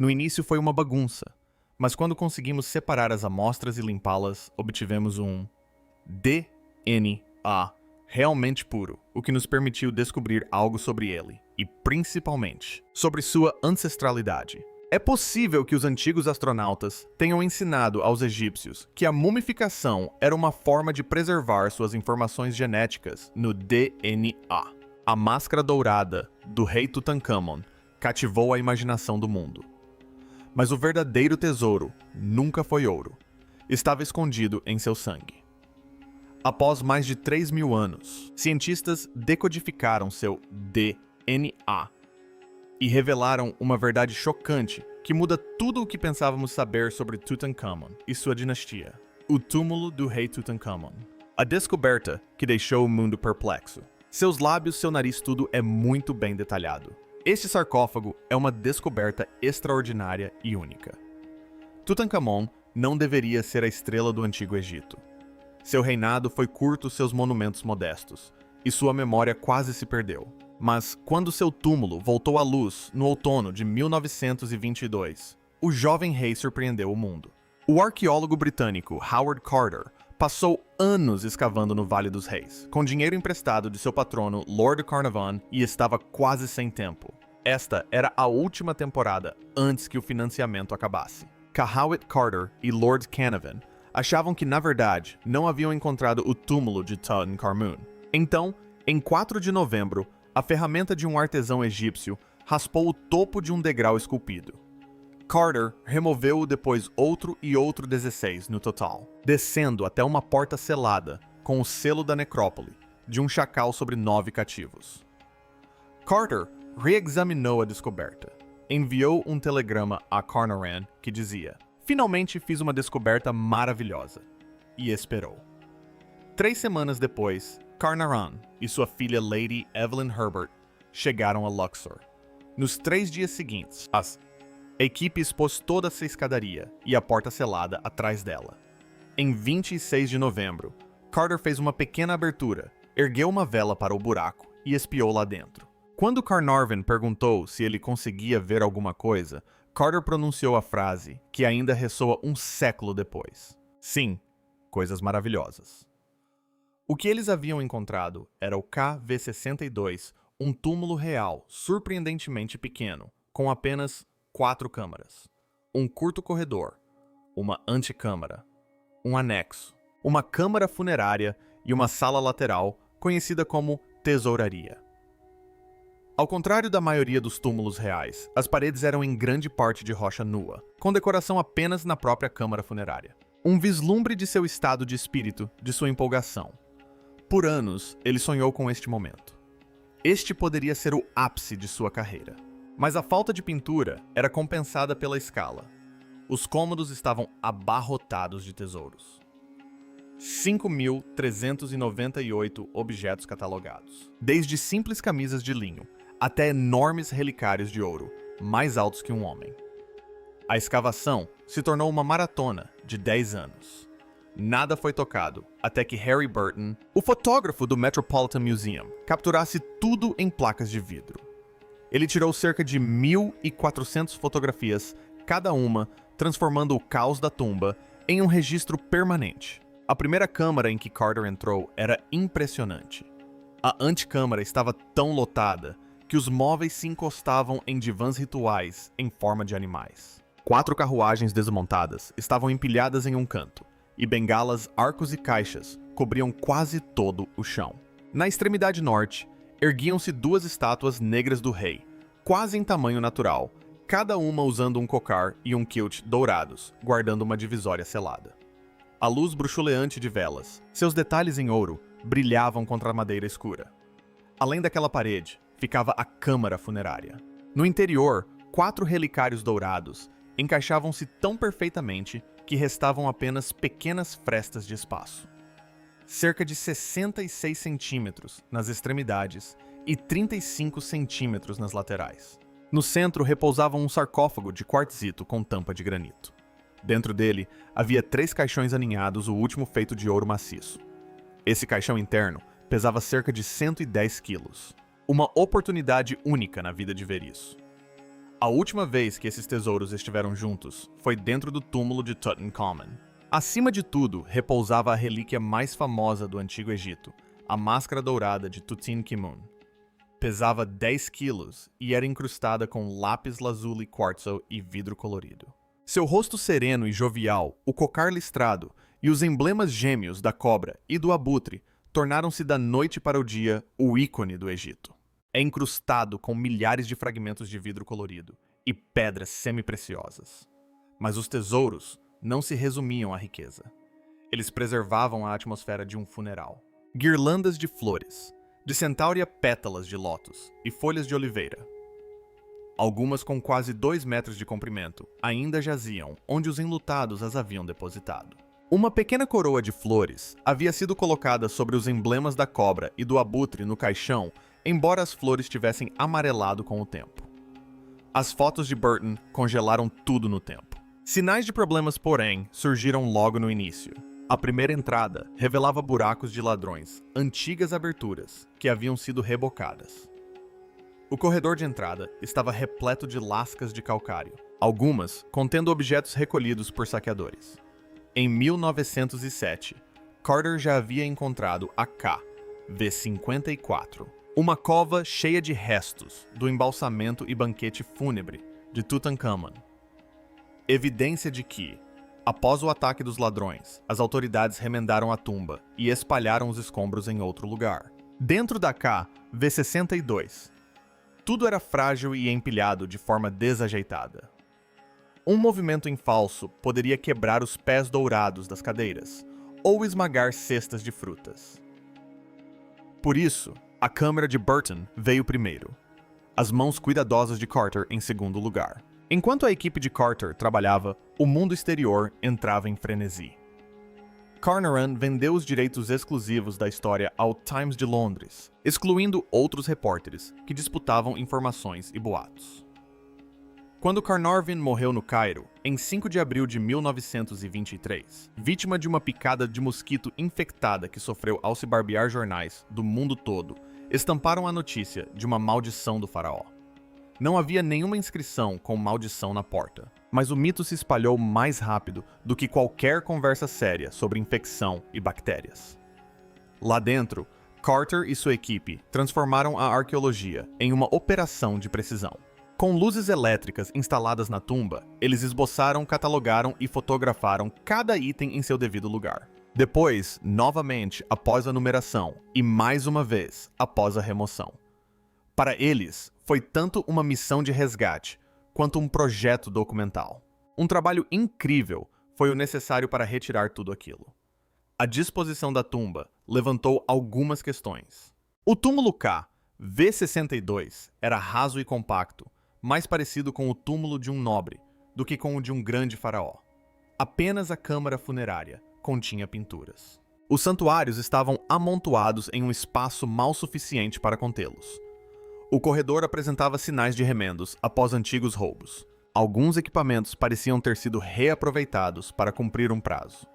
No início foi uma bagunça, mas quando conseguimos separar as amostras e limpá-las, obtivemos um DNA realmente puro, o que nos permitiu descobrir algo sobre ele, e principalmente sobre sua ancestralidade. É possível que os antigos astronautas tenham ensinado aos egípcios que a mumificação era uma forma de preservar suas informações genéticas no DNA. A máscara dourada do rei Tutankhamon cativou a imaginação do mundo. Mas o verdadeiro tesouro nunca foi ouro. Estava escondido em seu sangue. Após mais de 3.000 anos, cientistas decodificaram seu DNA e revelaram uma verdade chocante que muda tudo o que pensávamos saber sobre Tutankhamon e sua dinastia. O túmulo do rei Tutankhamon. A descoberta que deixou o mundo perplexo. Seus lábios, seu nariz, tudo é muito bem detalhado. Este sarcófago é uma descoberta extraordinária e única. Tutankhamon não deveria ser a estrela do Antigo Egito. Seu reinado foi curto, seus monumentos modestos, e sua memória quase se perdeu. Mas quando seu túmulo voltou à luz no outono de 1922, o jovem rei surpreendeu o mundo. O arqueólogo britânico Howard Carter passou anos escavando no Vale dos Reis, com dinheiro emprestado de seu patrono Lord Carnarvon, e estava quase sem tempo. Esta era a última temporada antes que o financiamento acabasse. Cahawit Carter e Lord Carnarvon achavam que, na verdade, não haviam encontrado o túmulo de Tutankhamun. Então, em 4 de novembro, a ferramenta de um artesão egípcio raspou o topo de um degrau esculpido. Carter removeu depois outro e outro 16 no total, descendo até uma porta selada com o selo da necrópole, de um chacal sobre 9 cativos. Carter reexaminou a descoberta. Enviou um telegrama a Carnarvon que dizia: "Finalmente fiz uma descoberta maravilhosa." E esperou. 3 semanas depois, Carnarvon e sua filha Lady Evelyn Herbert chegaram a Luxor. Nos 3 dias seguintes, a equipe expôs toda essa escadaria e a porta selada atrás dela. Em 26 de novembro, Carter fez uma pequena abertura, ergueu uma vela para o buraco e espiou lá dentro. Quando Carnarvon perguntou se ele conseguia ver alguma coisa, Carter pronunciou a frase que ainda ressoa um século depois. Sim, coisas maravilhosas. O que eles haviam encontrado era o KV-62, um túmulo real surpreendentemente pequeno, com apenas 4 câmaras. Um curto corredor, uma antecâmara, um anexo, uma câmara funerária e uma sala lateral conhecida como tesouraria. Ao contrário da maioria dos túmulos reais, as paredes eram em grande parte de rocha nua, com decoração apenas na própria câmara funerária. Um vislumbre de seu estado de espírito, de sua empolgação. Por anos, ele sonhou com este momento. Este poderia ser o ápice de sua carreira. Mas a falta de pintura era compensada pela escala. Os cômodos estavam abarrotados de tesouros. 5.398 objetos catalogados. Desde simples camisas de linho até enormes relicários de ouro, mais altos que um homem. A escavação se tornou uma maratona de 10 anos. Nada foi tocado até que Harry Burton, o fotógrafo do Metropolitan Museum, capturasse tudo em placas de vidro. Ele tirou cerca de 1.400 fotografias, cada uma transformando o caos da tumba em um registro permanente. A primeira câmara em que Carter entrou era impressionante. A antecâmara estava tão lotada que os móveis se encostavam em divãs rituais em forma de animais. 4 carruagens desmontadas estavam empilhadas em um canto, e bengalas, arcos e caixas cobriam quase todo o chão. Na extremidade norte, erguiam-se 2 estátuas negras do rei, quase em tamanho natural, cada uma usando um cocar e um kilt dourados, guardando uma divisória selada. A luz bruxuleante de velas, seus detalhes em ouro, brilhavam contra a madeira escura. Além daquela parede, ficava a câmara funerária. No interior, 4 relicários dourados encaixavam-se tão perfeitamente que restavam apenas pequenas frestas de espaço. Cerca de 66 centímetros nas extremidades e 35 centímetros nas laterais. No centro repousava um sarcófago de quartzito com tampa de granito. Dentro dele, havia 3 caixões aninhados, o último feito de ouro maciço. Esse caixão interno pesava cerca de 110 quilos. Uma oportunidade única na vida de ver isso. A última vez que esses tesouros estiveram juntos foi dentro do túmulo de Tutankhamun. Acima de tudo, repousava a relíquia mais famosa do Antigo Egito, a máscara dourada de Tutankhamun. Pesava 10 quilos e era incrustada com lápis lazuli quartzo e vidro colorido. Seu rosto sereno e jovial, o cocar listrado e os emblemas gêmeos da cobra e do abutre tornaram-se da noite para o dia o ícone do Egito. É incrustado com milhares de fragmentos de vidro colorido e pedras semi-preciosas. Mas os tesouros não se resumiam à riqueza. Eles preservavam a atmosfera de um funeral. Guirlandas de flores, de centáurea pétalas de lótus e folhas de oliveira. Algumas com quase 2 metros de comprimento ainda jaziam onde os enlutados as haviam depositado. Uma pequena coroa de flores havia sido colocada sobre os emblemas da cobra e do abutre no caixão, embora as flores tivessem amarelado com o tempo. As fotos de Burton congelaram tudo no tempo. Sinais de problemas, porém, surgiram logo no início. A primeira entrada revelava buracos de ladrões, antigas aberturas que haviam sido rebocadas. O corredor de entrada estava repleto de lascas de calcário, algumas contendo objetos recolhidos por saqueadores. Em 1907, Carter já havia encontrado a KV-54, uma cova cheia de restos do embalsamento e banquete fúnebre de Tutankhamun. Evidência de que, após o ataque dos ladrões, as autoridades remendaram a tumba e espalharam os escombros em outro lugar. Dentro da KV-62, tudo era frágil e empilhado de forma desajeitada. Um movimento em falso poderia quebrar os pés dourados das cadeiras ou esmagar cestas de frutas. Por isso, a câmera de Burton veio primeiro, as mãos cuidadosas de Carter em segundo lugar. Enquanto a equipe de Carter trabalhava, o mundo exterior entrava em frenesi. Carnarvon vendeu os direitos exclusivos da história ao Times de Londres, excluindo outros repórteres que disputavam informações e boatos. Quando Carnarvon morreu no Cairo, em 5 de abril de 1923, vítima de uma picada de mosquito infectada que sofreu ao se barbear jornais do mundo todo, estamparam a notícia de uma maldição do faraó. Não havia nenhuma inscrição com maldição na porta, mas o mito se espalhou mais rápido do que qualquer conversa séria sobre infecção e bactérias. Lá dentro, Carter e sua equipe transformaram a arqueologia em uma operação de precisão. Com luzes elétricas instaladas na tumba, eles esboçaram, catalogaram e fotografaram cada item em seu devido lugar. Depois, novamente após a numeração e mais uma vez após a remoção. Para eles, foi tanto uma missão de resgate quanto um projeto documental. Um trabalho incrível foi o necessário para retirar tudo aquilo. A disposição da tumba levantou algumas questões. O túmulo KV-62 era raso e compacto, mais parecido com o túmulo de um nobre do que com o de um grande faraó. Apenas a câmara funerária continha pinturas. Os santuários estavam amontoados em um espaço mal suficiente para contê-los. O corredor apresentava sinais de remendos após antigos roubos. Alguns equipamentos pareciam ter sido reaproveitados para cumprir um prazo.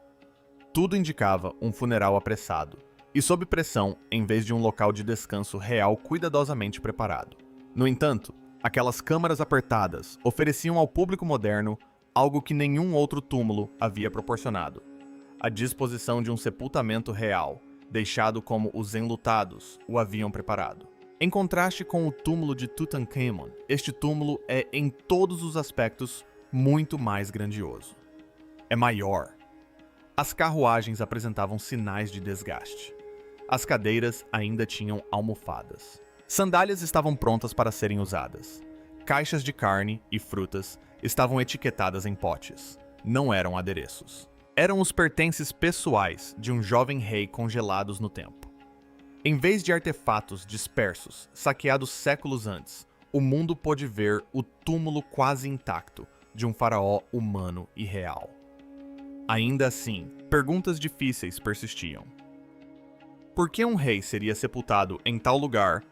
Tudo indicava um funeral apressado e sob pressão em vez de um local de descanso real cuidadosamente preparado. No entanto, aquelas câmaras apertadas ofereciam ao público moderno algo que nenhum outro túmulo havia proporcionado: a disposição de um sepultamento real, deixado como os enlutados o haviam preparado. Em contraste com o túmulo de Tutankhamun, este túmulo é, em todos os aspectos, muito mais grandioso. É maior. As carruagens apresentavam sinais de desgaste. As cadeiras ainda tinham almofadas. Sandálias estavam prontas para serem usadas. Caixas de carne e frutas estavam etiquetadas em potes. Não eram adereços. Eram os pertences pessoais de um jovem rei congelados no tempo. Em vez de artefatos dispersos, saqueados séculos antes, o mundo pôde ver o túmulo quase intacto de um faraó humano e real. Ainda assim, perguntas difíceis persistiam. Por que um rei seria sepultado em tal lugar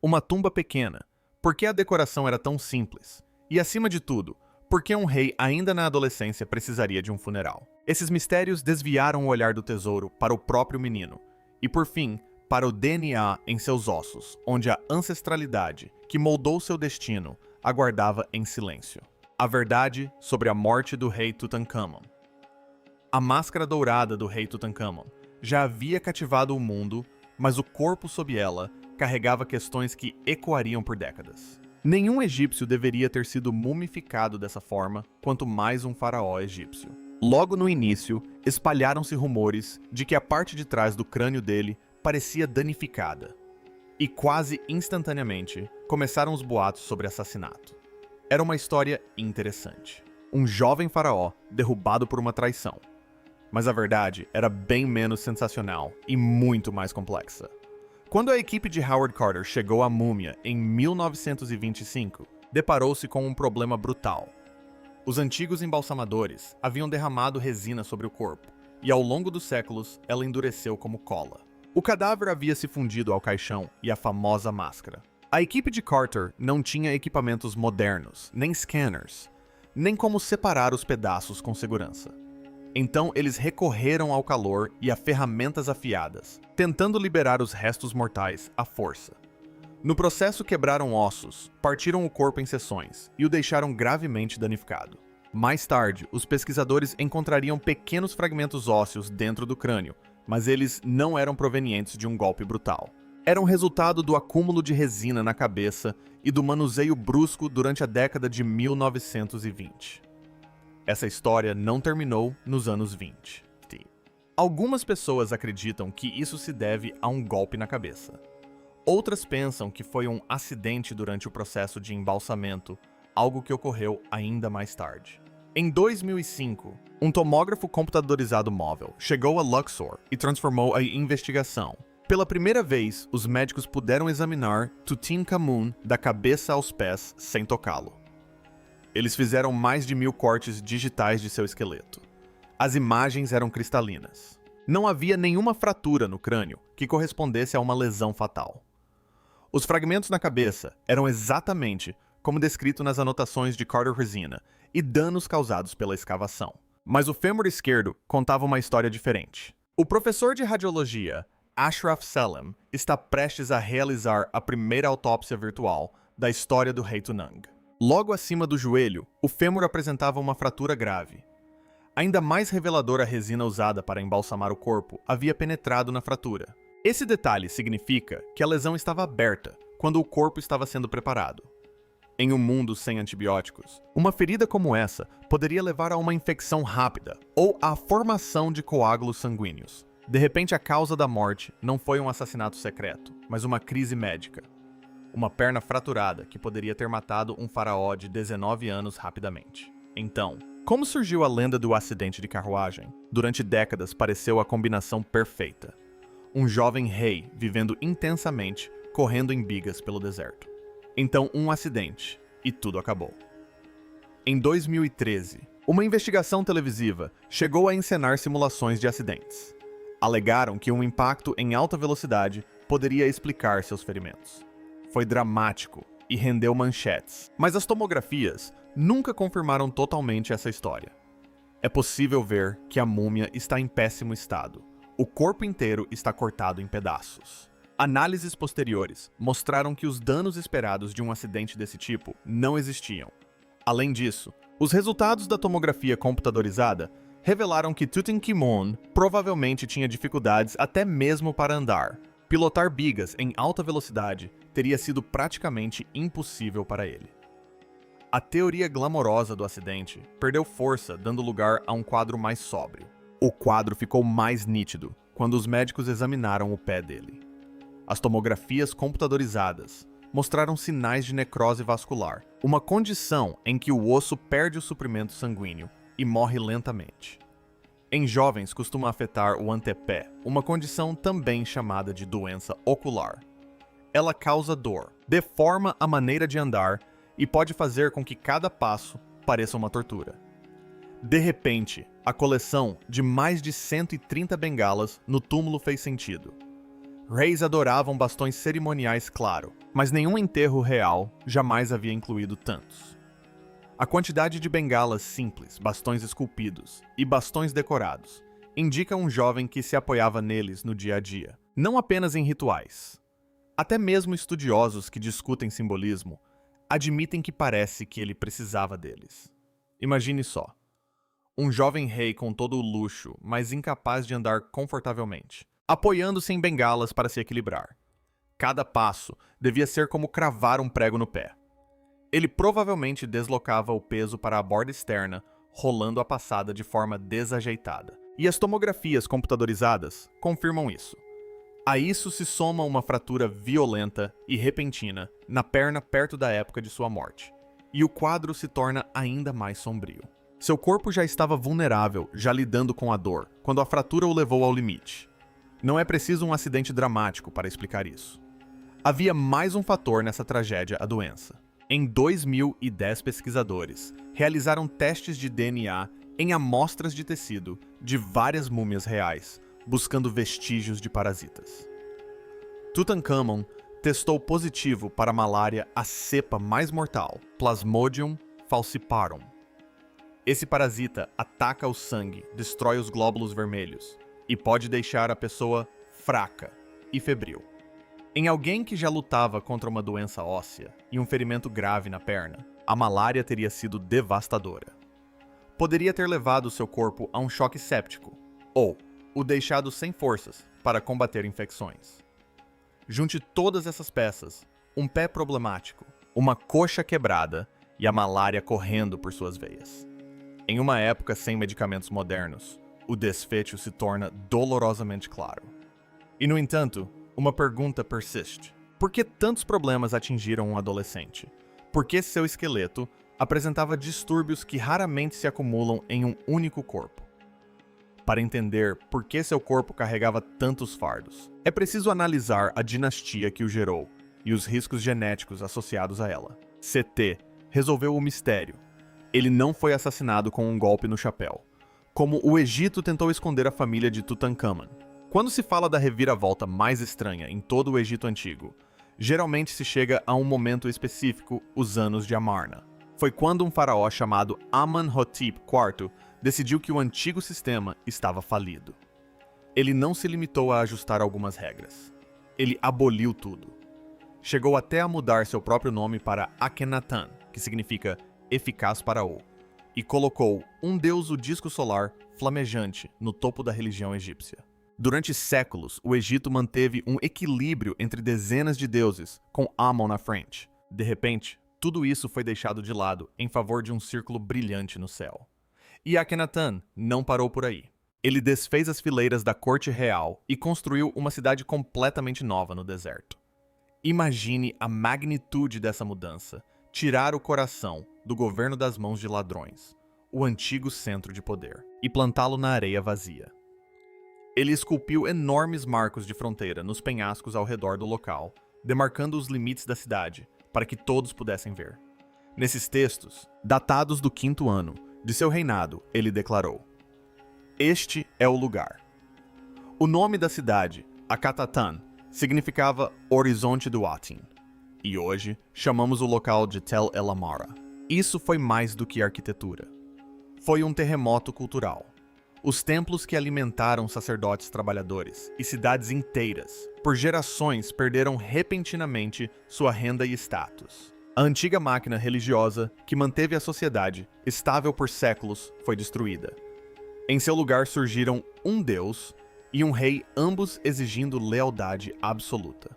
Uma tumba pequena. Por que a decoração era tão simples? E, acima de tudo, por que um rei ainda na adolescência precisaria de um funeral? Esses mistérios desviaram o olhar do tesouro para o próprio menino. E, por fim, para o DNA em seus ossos, onde a ancestralidade, que moldou seu destino, aguardava em silêncio. A verdade sobre a morte do rei Tutankhamon. A máscara dourada do rei Tutankhamon já havia cativado o mundo, mas o corpo sob ela carregava questões que ecoariam por décadas. Nenhum egípcio deveria ter sido mumificado dessa forma, quanto mais um faraó egípcio. Logo no início, espalharam-se rumores de que a parte de trás do crânio dele parecia danificada. E quase instantaneamente, começaram os boatos sobre assassinato. Era uma história interessante. Um jovem faraó derrubado por uma traição. Mas a verdade era bem menos sensacional e muito mais complexa. Quando a equipe de Howard Carter chegou à múmia em 1925, deparou-se com um problema brutal. Os antigos embalsamadores haviam derramado resina sobre o corpo, e ao longo dos séculos ela endureceu como cola. O cadáver havia se fundido ao caixão e à famosa máscara. A equipe de Carter não tinha equipamentos modernos, nem scanners, nem como separar os pedaços com segurança. Então eles recorreram ao calor e a ferramentas afiadas, tentando liberar os restos mortais à força. No processo quebraram ossos, partiram o corpo em seções e o deixaram gravemente danificado. Mais tarde, os pesquisadores encontrariam pequenos fragmentos ósseos dentro do crânio, mas eles não eram provenientes de um golpe brutal. Eram resultado do acúmulo de resina na cabeça e do manuseio brusco durante a década de 1920. Essa história não terminou nos anos 20. Algumas pessoas acreditam que isso se deve a um golpe na cabeça. Outras pensam que foi um acidente durante o processo de embalsamento, algo que ocorreu ainda mais tarde. Em 2005, um tomógrafo computadorizado móvel chegou a Luxor e transformou a investigação. Pela primeira vez, os médicos puderam examinar Tutankhamun da cabeça aos pés sem tocá-lo. Eles fizeram mais de 1000 cortes digitais de seu esqueleto. As imagens eram cristalinas. Não havia nenhuma fratura no crânio que correspondesse a uma lesão fatal. Os fragmentos na cabeça eram exatamente como descrito nas anotações de Carter Resina e danos causados pela escavação. Mas o fêmur esquerdo contava uma história diferente. O professor de radiologia, Ashraf Salem, está prestes a realizar a primeira autópsia virtual da história do rei Tunang. Logo acima do joelho, o fêmur apresentava uma fratura grave. Ainda mais reveladora, a resina usada para embalsamar o corpo havia penetrado na fratura. Esse detalhe significa que a lesão estava aberta quando o corpo estava sendo preparado. Em um mundo sem antibióticos, uma ferida como essa poderia levar a uma infecção rápida ou à formação de coágulos sanguíneos. De repente, a causa da morte não foi um assassinato secreto, mas uma crise médica. Uma perna fraturada que poderia ter matado um faraó de 19 anos rapidamente. Então, como surgiu a lenda do acidente de carruagem? Durante décadas pareceu a combinação perfeita. Um jovem rei vivendo intensamente, correndo em bigas pelo deserto. Então, um acidente, e tudo acabou. Em 2013, uma investigação televisiva chegou a encenar simulações de acidentes. Alegaram que um impacto em alta velocidade poderia explicar seus ferimentos. Foi dramático e rendeu manchetes, mas as tomografias nunca confirmaram totalmente essa história. É possível ver que a múmia está em péssimo estado. O corpo inteiro está cortado em pedaços. Análises posteriores mostraram que os danos esperados de um acidente desse tipo não existiam. Além disso, os resultados da tomografia computadorizada revelaram que Tutankhamon provavelmente tinha dificuldades até mesmo para andar. Pilotar bigas em alta velocidade teria sido praticamente impossível para ele. A teoria glamourosa do acidente perdeu força, dando lugar a um quadro mais sóbrio. O quadro ficou mais nítido quando os médicos examinaram o pé dele. As tomografias computadorizadas mostraram sinais de necrose vascular, uma condição em que o osso perde o suprimento sanguíneo e morre lentamente. Em jovens costuma afetar o antepé, uma condição também chamada de doença ocular. Ela causa dor, deforma a maneira de andar e pode fazer com que cada passo pareça uma tortura. De repente, a coleção de mais de 130 bengalas no túmulo fez sentido. Reis adoravam bastões cerimoniais, claro, mas nenhum enterro real jamais havia incluído tantos. A quantidade de bengalas simples, bastões esculpidos e bastões decorados indica um jovem que se apoiava neles no dia a dia, não apenas em rituais. Até mesmo estudiosos que discutem simbolismo admitem que parece que ele precisava deles. Imagine só. Um jovem rei com todo o luxo, mas incapaz de andar confortavelmente, apoiando-se em bengalas para se equilibrar. Cada passo devia ser como cravar um prego no pé. Ele provavelmente deslocava o peso para a borda externa, rolando a passada de forma desajeitada. E as tomografias computadorizadas confirmam isso. A isso se soma uma fratura violenta e repentina na perna perto da época de sua morte. E o quadro se torna ainda mais sombrio. Seu corpo já estava vulnerável, já lidando com a dor, quando a fratura o levou ao limite. Não é preciso um acidente dramático para explicar isso. Havia mais um fator nessa tragédia: a doença. Em 2010, pesquisadores realizaram testes de DNA em amostras de tecido de várias múmias reais, buscando vestígios de parasitas. Tutankhamon testou positivo para a malária, a cepa mais mortal, Plasmodium falciparum. Esse parasita ataca o sangue, destrói os glóbulos vermelhos e pode deixar a pessoa fraca e febril. Em alguém que já lutava contra uma doença óssea e um ferimento grave na perna, a malária teria sido devastadora. Poderia ter levado seu corpo a um choque séptico, ou o deixado sem forças para combater infecções. Junte todas essas peças, um pé problemático, uma coxa quebrada e a malária correndo por suas veias. Em uma época sem medicamentos modernos, o desfecho se torna dolorosamente claro. E, no entanto, uma pergunta persiste. Por que tantos problemas atingiram um adolescente? Por que seu esqueleto apresentava distúrbios que raramente se acumulam em um único corpo? Para entender por que seu corpo carregava tantos fardos, é preciso analisar a dinastia que o gerou e os riscos genéticos associados a ela. CT resolveu o mistério. Ele não foi assassinado com um golpe no chapéu, como o Egito tentou esconder a família de Tutankhamon. Quando se fala da reviravolta mais estranha em todo o Egito Antigo, geralmente se chega a um momento específico, os anos de Amarna. Foi quando um faraó chamado Amenhotep IV decidiu que o antigo sistema estava falido. Ele não se limitou a ajustar algumas regras. Ele aboliu tudo. Chegou até a mudar seu próprio nome para Akhenaten, que significa eficaz para O, e colocou um deus do disco solar flamejante no topo da religião egípcia. Durante séculos, o Egito manteve um equilíbrio entre dezenas de deuses, com Amon na frente. De repente, tudo isso foi deixado de lado em favor de um círculo brilhante no céu. E Akhenaten não parou por aí. Ele desfez as fileiras da corte real e construiu uma cidade completamente nova no deserto. Imagine a magnitude dessa mudança: tirar o coração do governo das mãos de ladrões, o antigo centro de poder, e plantá-lo na areia vazia. Ele esculpiu enormes marcos de fronteira nos penhascos ao redor do local, demarcando os limites da cidade, para que todos pudessem ver. Nesses textos, datados do 5º ano de seu reinado, ele declarou: "Este é o lugar." O nome da cidade, Akatatan, significava Horizonte do Atin, e hoje chamamos o local de Tel El Amara. Isso foi mais do que arquitetura. Foi um terremoto cultural. Os templos que alimentaram sacerdotes trabalhadores e cidades inteiras, por gerações, perderam repentinamente sua renda e status. A antiga máquina religiosa, que manteve a sociedade estável por séculos, foi destruída. Em seu lugar surgiram um deus e um rei, ambos exigindo lealdade absoluta.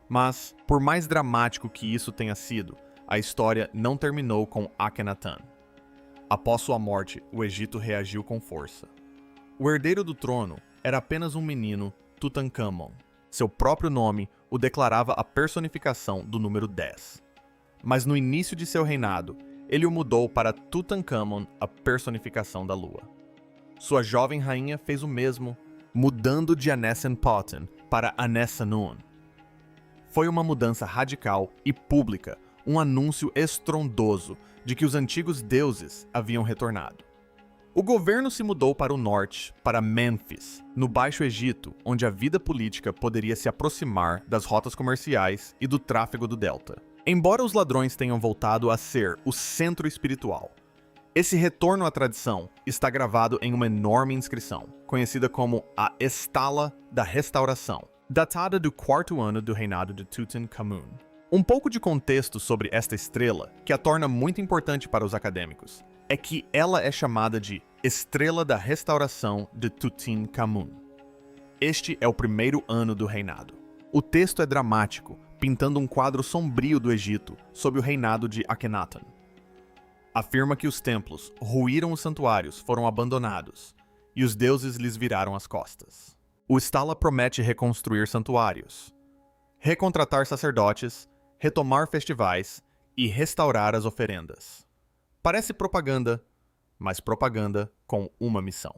Mas, por mais dramático que isso tenha sido, a história não terminou com Akhenaten. Após sua morte, o Egito reagiu com força. O herdeiro do trono era apenas um menino, Tutankhamon. Seu próprio nome o declarava a personificação do número 10. Mas no início de seu reinado, ele o mudou para Tutankhamon, a personificação da lua. Sua jovem rainha fez o mesmo, mudando de Anesenpoten para Anesanun. Foi uma mudança radical e pública, um anúncio estrondoso de que os antigos deuses haviam retornado. O governo se mudou para o norte, para Mênfis, no Baixo Egito, onde a vida política poderia se aproximar das rotas comerciais e do tráfego do delta. Embora os ladrões tenham voltado a ser o centro espiritual, esse retorno à tradição está gravado em uma enorme inscrição, conhecida como a Estala da Restauração, datada do 4º ano do reinado de Tutankhamun. Um pouco de contexto sobre esta estrela, que a torna muito importante para os acadêmicos, é que ela é chamada de Estrela da Restauração de Tutankhamun. Este é o 1º ano do reinado. O texto é dramático, pintando um quadro sombrio do Egito sob o reinado de Akhenaten. Afirma que os templos ruíram os santuários, foram abandonados, e os deuses lhes viraram as costas. O Stala promete reconstruir santuários, recontratar sacerdotes, retomar festivais e restaurar as oferendas. Parece propaganda, mas propaganda com uma missão.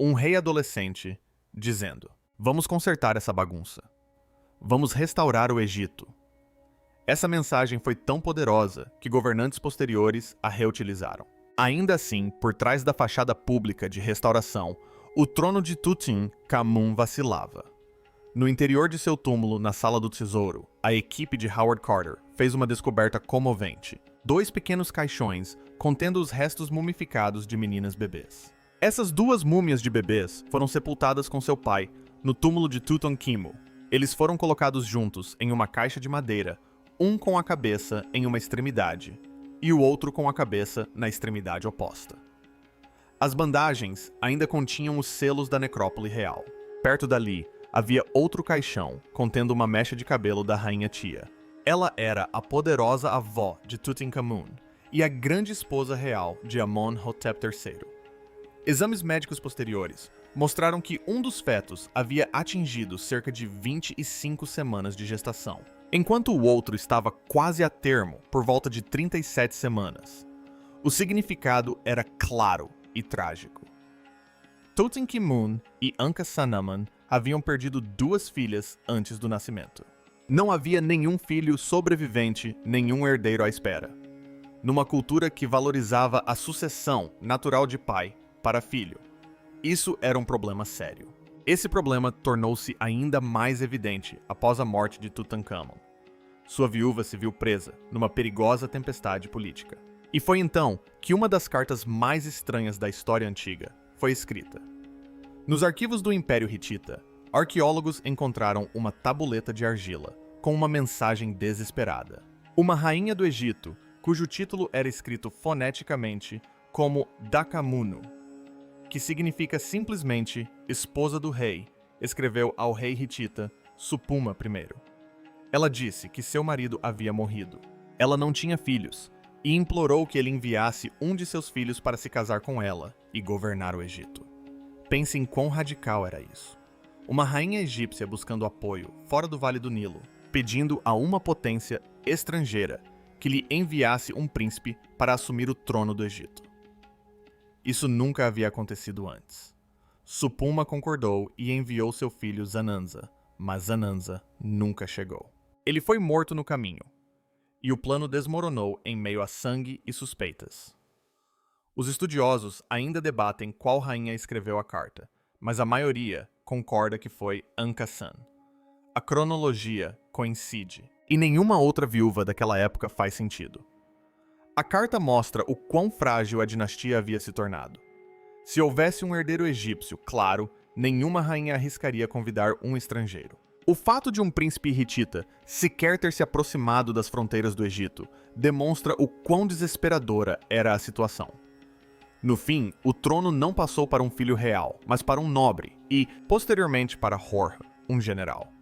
Um rei adolescente dizendo: vamos consertar essa bagunça. Vamos restaurar o Egito. Essa mensagem foi tão poderosa que governantes posteriores a reutilizaram. Ainda assim, por trás da fachada pública de restauração, o trono de Tutankhamun vacilava. No interior de seu túmulo, na Sala do Tesouro, a equipe de Howard Carter fez uma descoberta comovente: 2 pequenos caixões contendo os restos mumificados de meninas bebês. Essas 2 múmias de bebês foram sepultadas com seu pai no túmulo de Tutankhamun. Eles foram colocados juntos em uma caixa de madeira, um com a cabeça em uma extremidade e o outro com a cabeça na extremidade oposta. As bandagens ainda continham os selos da necrópole real. Perto dali, havia outro caixão contendo uma mecha de cabelo da rainha Tia. Ela era a poderosa avó de Tutankhamun e a grande esposa real de Amenhotep III. Exames médicos posteriores mostraram que um dos fetos havia atingido cerca de 25 semanas de gestação, enquanto o outro estava quase a termo por volta de 37 semanas. O significado era claro e trágico. Tutankhamun e Ankhesenamun haviam perdido 2 filhas antes do nascimento. Não havia nenhum filho sobrevivente, nenhum herdeiro à espera. Numa cultura que valorizava a sucessão natural de pai para filho, isso era um problema sério. Esse problema tornou-se ainda mais evidente após a morte de Tutankhamun. Sua viúva se viu presa numa perigosa tempestade política. E foi então que uma das cartas mais estranhas da história antiga foi escrita. Nos arquivos do Império Hitita, arqueólogos encontraram uma tabuleta de argila com uma mensagem desesperada. Uma rainha do Egito, cujo título era escrito foneticamente como Dakamunu, que significa simplesmente esposa do rei, escreveu ao rei Hitita Supuma I. Ela disse que seu marido havia morrido. Ela não tinha filhos e implorou que ele enviasse um de seus filhos para se casar com ela e governar o Egito. Pense em quão radical era isso. Uma rainha egípcia buscando apoio fora do Vale do Nilo, pedindo a uma potência estrangeira que lhe enviasse um príncipe para assumir o trono do Egito. Isso nunca havia acontecido antes. Supuma concordou e enviou seu filho Zananza, mas Zananza nunca chegou. Ele foi morto no caminho, e o plano desmoronou em meio a sangue e suspeitas. Os estudiosos ainda debatem qual rainha escreveu a carta, mas a maioria concorda que foi Ankhesen. A cronologia coincide, e nenhuma outra viúva daquela época faz sentido. A carta mostra o quão frágil a dinastia havia se tornado. Se houvesse um herdeiro egípcio, claro, nenhuma rainha arriscaria convidar um estrangeiro. O fato de um príncipe hitita sequer ter se aproximado das fronteiras do Egito demonstra o quão desesperadora era a situação. No fim, o trono não passou para um filho real, mas para um nobre e, posteriormente, para Hor, um general.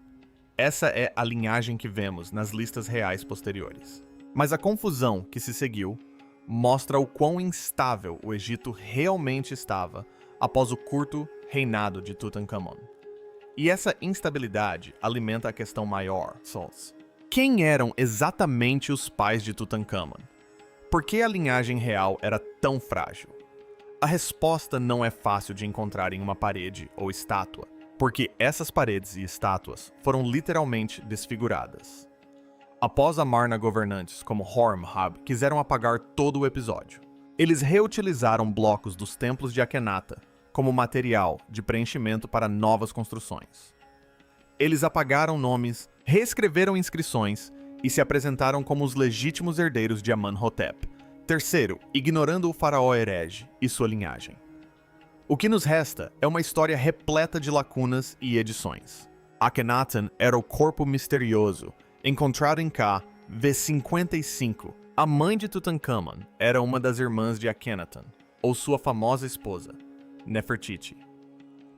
Essa é a linhagem que vemos nas listas reais posteriores. Mas a confusão que se seguiu mostra o quão instável o Egito realmente estava após o curto reinado de Tutankhamun. E essa instabilidade alimenta a questão maior, Souls. Quem eram exatamente os pais de Tutankhamun? Por que a linhagem real era tão frágil? A resposta não é fácil de encontrar em uma parede ou estátua, porque essas paredes e estátuas foram literalmente desfiguradas. Após Amarna governantes como Horemheb quiseram apagar todo o episódio. Eles reutilizaram blocos dos templos de Akhenaten como material de preenchimento para novas construções. Eles apagaram nomes, reescreveram inscrições e se apresentaram como os legítimos herdeiros de Amenhotep III, ignorando o faraó herege e sua linhagem. O que nos resta é uma história repleta de lacunas e edições. Akhenaten era o corpo misterioso, encontrado em Ka V55. A mãe de Tutankhamon era uma das irmãs de Akhenaten, ou sua famosa esposa, Nefertiti.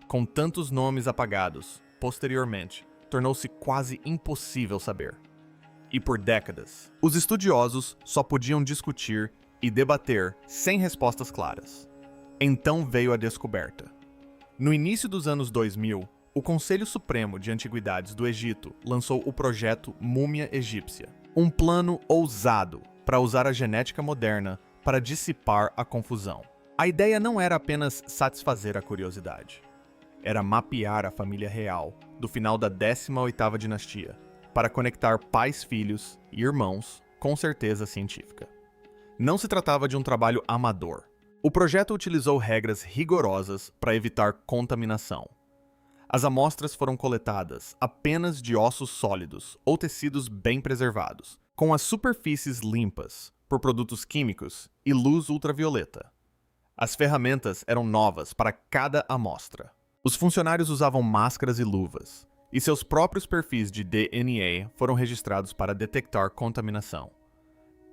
Com tantos nomes apagados, posteriormente, tornou-se quase impossível saber. E por décadas, os estudiosos só podiam discutir e debater sem respostas claras. Então veio a descoberta. No início dos anos 2000, o Conselho Supremo de Antiguidades do Egito lançou o projeto Múmia Egípcia, um plano ousado para usar a genética moderna para dissipar a confusão. A ideia não era apenas satisfazer a curiosidade. Era mapear a família real do final da 18ª dinastia, para conectar pais, filhos e irmãos com certeza científica. Não se tratava de um trabalho amador. O projeto utilizou regras rigorosas para evitar contaminação. As amostras foram coletadas apenas de ossos sólidos ou tecidos bem preservados, com as superfícies limpas por produtos químicos e luz ultravioleta. As ferramentas eram novas para cada amostra. Os funcionários usavam máscaras e luvas, e seus próprios perfis de DNA foram registrados para detectar contaminação.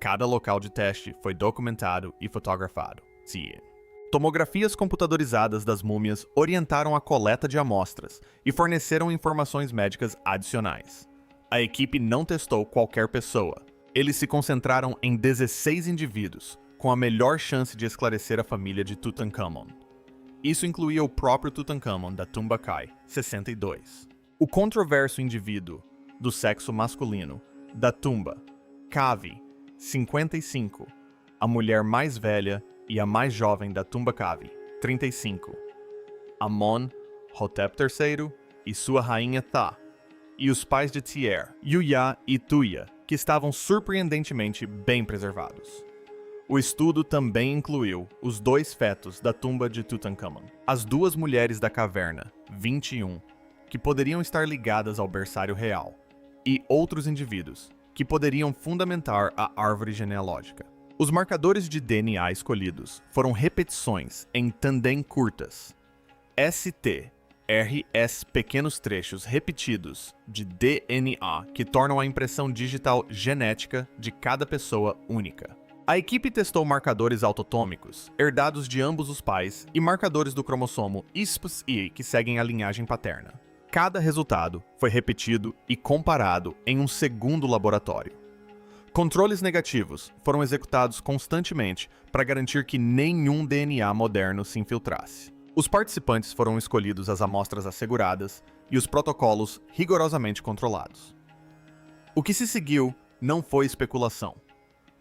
Cada local de teste foi documentado e fotografado. Tomografias computadorizadas das múmias orientaram a coleta de amostras e forneceram informações médicas adicionais. A equipe não testou qualquer pessoa. Eles se concentraram em 16 indivíduos, com a melhor chance de esclarecer a família de Tutankhamon. Isso incluía o próprio Tutankhamon da tumba Kai, 62. O controverso indivíduo, do sexo masculino, da tumba Kavi, 55. A mulher mais velha e a mais jovem da tumba Kavi, 35. Amenhotep III e sua rainha Tha, e os pais de Tier, Yuya e Tuya, que estavam surpreendentemente bem preservados. O estudo também incluiu os 2 fetos da tumba de Tutankhamon, as 2 mulheres da caverna, 21, que poderiam estar ligadas ao berçário real, e outros indivíduos, que poderiam fundamentar a árvore genealógica. Os marcadores de DNA escolhidos foram repetições em tandem curtas, ST, RS pequenos trechos repetidos de DNA que tornam a impressão digital genética de cada pessoa única. A equipe testou marcadores autotômicos, herdados de ambos os pais, e marcadores do cromossomo ISPS-I que seguem a linhagem paterna. Cada resultado foi repetido e comparado em um segundo laboratório. Controles negativos foram executados constantemente para garantir que nenhum DNA moderno se infiltrasse. Os participantes foram escolhidos às amostras asseguradas e os protocolos rigorosamente controlados. O que se seguiu não foi especulação.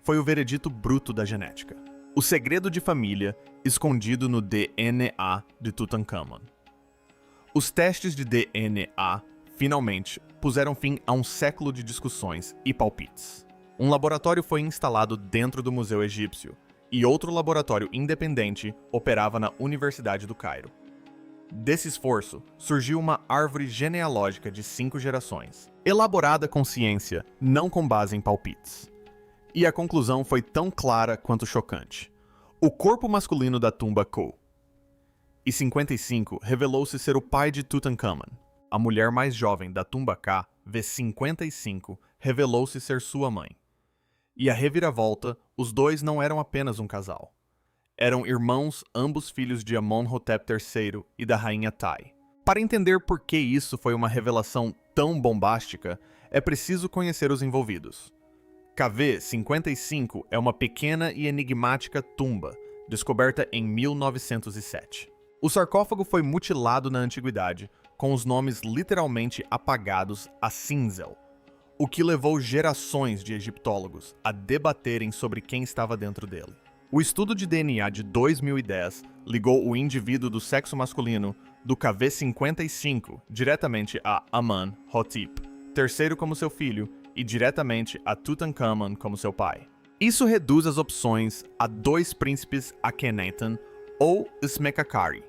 Foi o veredito bruto da genética. O segredo de família escondido no DNA de Tutankhamon. Os testes de DNA, finalmente, puseram fim a um século de discussões e palpites. Um laboratório foi instalado dentro do Museu Egípcio, e outro laboratório independente operava na Universidade do Cairo. Desse esforço, surgiu uma árvore genealógica de 5 gerações, elaborada com ciência, não com base em palpites. E a conclusão foi tão clara quanto chocante. O corpo masculino da tumba Ko e 55 revelou-se ser o pai de Tutankhamon. A mulher mais jovem da tumba Ka, V55, revelou-se ser sua mãe. E a reviravolta, os 2 não eram apenas um casal. Eram irmãos, ambos filhos de Amenhotep III e da rainha Tai. Para entender por que isso foi uma revelação tão bombástica, é preciso conhecer os envolvidos. KV-55 é uma pequena e enigmática tumba, descoberta em 1907. O sarcófago foi mutilado na antiguidade, com os nomes literalmente apagados a cinzel, o que levou gerações de egiptólogos a debaterem sobre quem estava dentro dele. O estudo de DNA de 2010 ligou o indivíduo do sexo masculino do KV-55 diretamente a Amenhotep III como seu filho e diretamente a Tutankhamon como seu pai. Isso reduz as opções a 2 príncipes Akhenaten ou Smekakari,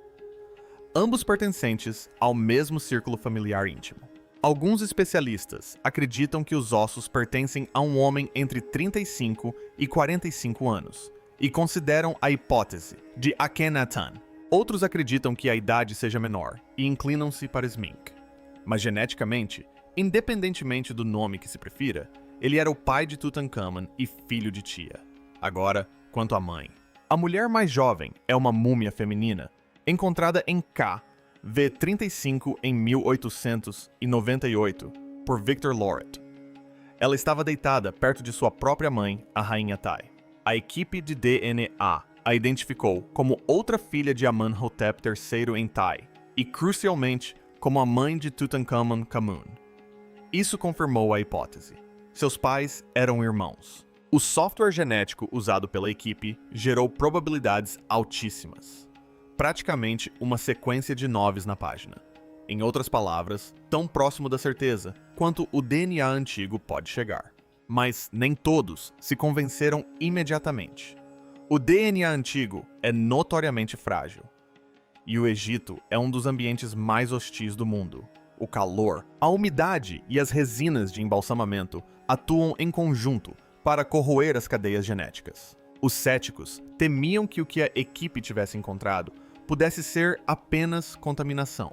ambos pertencentes ao mesmo círculo familiar íntimo. Alguns especialistas acreditam que os ossos pertencem a um homem entre 35 e 45 anos e consideram a hipótese de Akhenaten. Outros acreditam que a idade seja menor e inclinam-se para Smink. Mas geneticamente, independentemente do nome que se prefira, ele era o pai de Tutankhamun e filho de Tia. Agora, quanto à mãe. A mulher mais jovem é uma múmia feminina encontrada em KV35 em 1898 por Victor Loret. Ela estava deitada perto de sua própria mãe, a rainha Tai. A equipe de DNA a identificou como outra filha de Amenhotep III em Tai e, crucialmente, como a mãe de Tutankhamun Khamun. Isso confirmou a hipótese. Seus pais eram irmãos. O software genético usado pela equipe gerou probabilidades altíssimas. Praticamente uma sequência de 9s na página. Em outras palavras, tão próximo da certeza quanto o DNA antigo pode chegar. Mas nem todos se convenceram imediatamente. O DNA antigo é notoriamente frágil. E o Egito é um dos ambientes mais hostis do mundo. O calor, a umidade e as resinas de embalsamamento atuam em conjunto para corroer as cadeias genéticas. Os céticos temiam que o que a equipe tivesse encontrado pudesse ser apenas contaminação.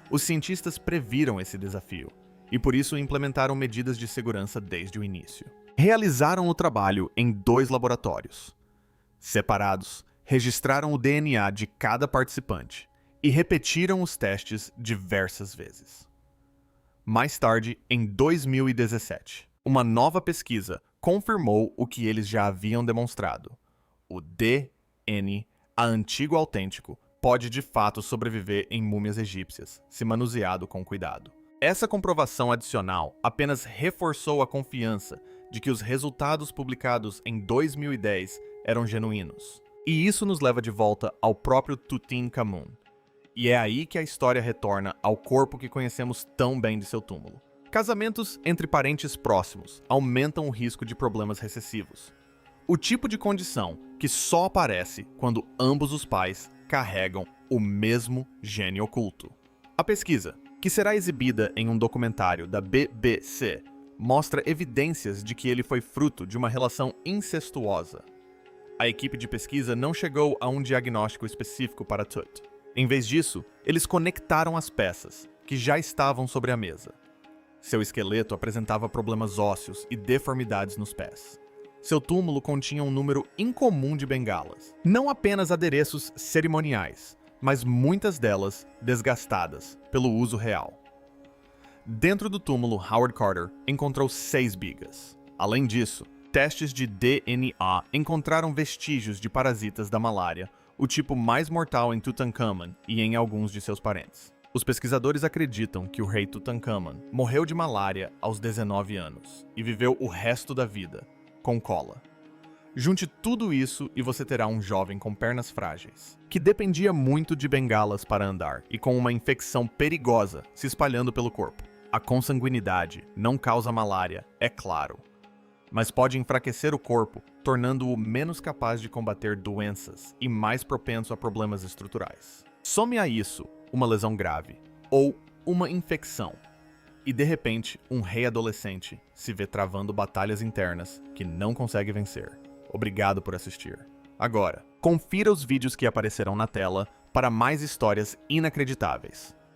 Os cientistas previram esse desafio e por isso implementaram medidas de segurança desde o início. Realizaram o trabalho em 2 laboratórios. Separados, registraram o DNA de cada participante e repetiram os testes diversas vezes. Mais tarde, em 2017, uma nova pesquisa confirmou o que eles já haviam demonstrado. O DNA antigo autêntico pode de fato sobreviver em múmias egípcias, se manuseado com cuidado. Essa comprovação adicional apenas reforçou a confiança de que os resultados publicados em 2010 eram genuínos. E isso nos leva de volta ao próprio Tutankhamun. E é aí que a história retorna ao corpo que conhecemos tão bem de seu túmulo. Casamentos entre parentes próximos aumentam o risco de problemas recessivos. O tipo de condição que só aparece quando ambos os pais carregam o mesmo gene oculto. A pesquisa, que será exibida em um documentário da BBC, mostra evidências de que ele foi fruto de uma relação incestuosa. A equipe de pesquisa não chegou a um diagnóstico específico para Tut. Em vez disso, eles conectaram as peças, que já estavam sobre a mesa. Seu esqueleto apresentava problemas ósseos e deformidades nos pés. Seu túmulo continha um número incomum de bengalas, não apenas adereços cerimoniais, mas muitas delas desgastadas pelo uso real. Dentro do túmulo, Howard Carter encontrou 6 bigas. Além disso, testes de DNA encontraram vestígios de parasitas da malária, o tipo mais mortal em Tutankhamun e em alguns de seus parentes. Os pesquisadores acreditam que o rei Tutankhamun morreu de malária aos 19 anos e viveu o resto da vida com cola. Junte tudo isso e você terá um jovem com pernas frágeis, que dependia muito de bengalas para andar e com uma infecção perigosa se espalhando pelo corpo. A consanguinidade não causa malária, é claro, mas pode enfraquecer o corpo, tornando-o menos capaz de combater doenças e mais propenso a problemas estruturais. Some a isso uma lesão grave ou uma infecção, e de repente um rei adolescente se vê travando batalhas internas que não consegue vencer. Obrigado por assistir. Agora, confira os vídeos que aparecerão na tela para mais histórias inacreditáveis.